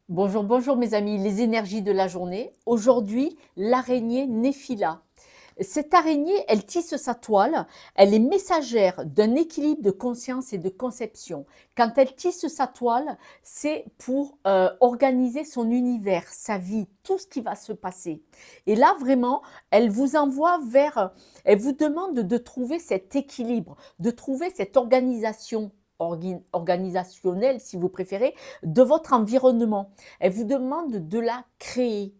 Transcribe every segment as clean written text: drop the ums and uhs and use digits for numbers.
Bonjour, bonjour mes amis, les énergies de la journée. Aujourd'hui, l'araignée Néphila. Cette araignée, elle tisse sa toile, elle est messagère d'un équilibre de conscience et de conception. Quand elle tisse sa toile, c'est pour organiser son univers, sa vie, tout ce qui va se passer. Et là, vraiment, elle vous envoie elle vous demande de trouver cet équilibre, de trouver cette organisation organisationnelle, si vous préférez, de votre environnement. Elle vous demande de la créer.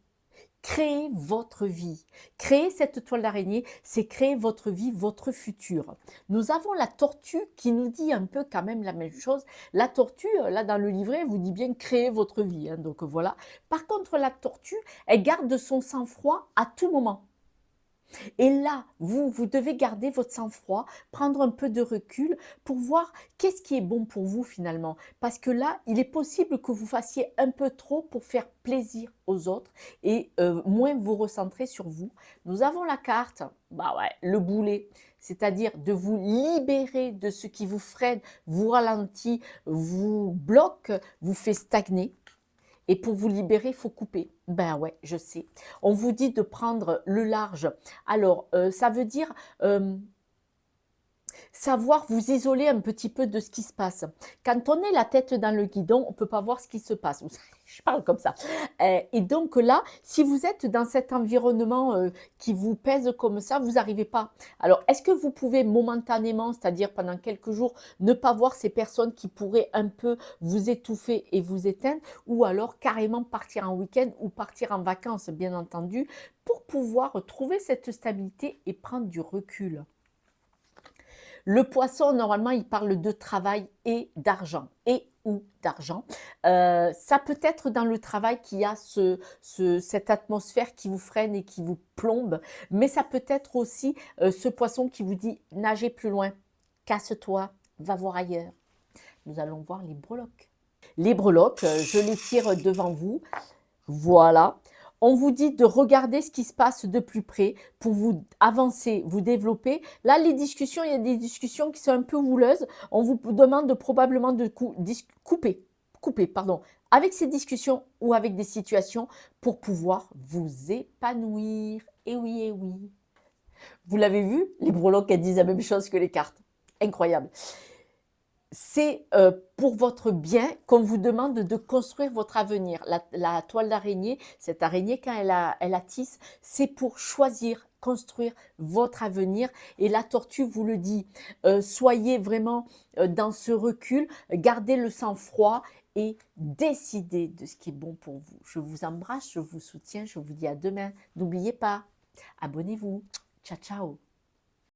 Créer votre vie. Créer cette toile d'araignée, c'est créer votre vie, votre futur. Nous avons la tortue qui nous dit un peu quand même la même chose. La tortue, là dans le livret, elle vous dit bien créer votre vie. Hein, donc voilà. Par contre, la tortue, elle garde son sang-froid à tout moment. Et là, vous devez garder votre sang-froid, prendre un peu de recul pour voir qu'est-ce qui est bon pour vous finalement. Parce que là, il est possible que vous fassiez un peu trop pour faire plaisir aux autres et moins vous recentrer sur vous. Nous avons la carte, bah ouais, le boulet, c'est-à-dire de vous libérer de ce qui vous freine, vous ralentit, vous bloque, vous fait stagner. Et pour vous libérer, il faut couper. Ben ouais, je sais. On vous dit de prendre le large. Alors, ça veut dire savoir vous isoler un petit peu de ce qui se passe. Quand on est la tête dans le guidon, on ne peut pas voir ce qui se passe. Je parle comme ça. Et donc là, si vous êtes dans cet environnement qui vous pèse comme ça, vous n'arrivez pas. Alors, est-ce que vous pouvez momentanément, c'est-à-dire pendant quelques jours, ne pas voir ces personnes qui pourraient un peu vous étouffer et vous éteindre, ou alors carrément partir en week-end ou partir en vacances, bien entendu, pour pouvoir trouver cette stabilité et prendre du recul. Le poisson, normalement, il parle de travail et d'argent, et ou d'argent. Ça peut être dans le travail qu'il y a cette atmosphère qui vous freine et qui vous plombe, mais ça peut être aussi ce poisson qui vous dit nagez plus loin, casse-toi, va voir ailleurs. Nous allons voir les breloques. Les breloques, je les tire devant vous. Voilà. On vous dit de regarder ce qui se passe de plus près pour vous avancer, vous développer. Là, les discussions, il y a des discussions qui sont un peu houleuses. On vous demande probablement de couper, pardon, avec ces discussions ou avec des situations pour pouvoir vous épanouir. Et oui, et oui. Vous l'avez vu, les breloques, elles disent la même chose que les cartes. Incroyable. C'est pour votre bien qu'on vous demande de construire votre avenir. La toile d'araignée, cette araignée, quand elle la tisse, c'est pour choisir, construire votre avenir. Et la tortue vous le dit, soyez vraiment dans ce recul, gardez le sang-froid et décidez de ce qui est bon pour vous. Je vous embrasse, je vous soutiens, je vous dis à demain. N'oubliez pas, abonnez-vous. Ciao, ciao.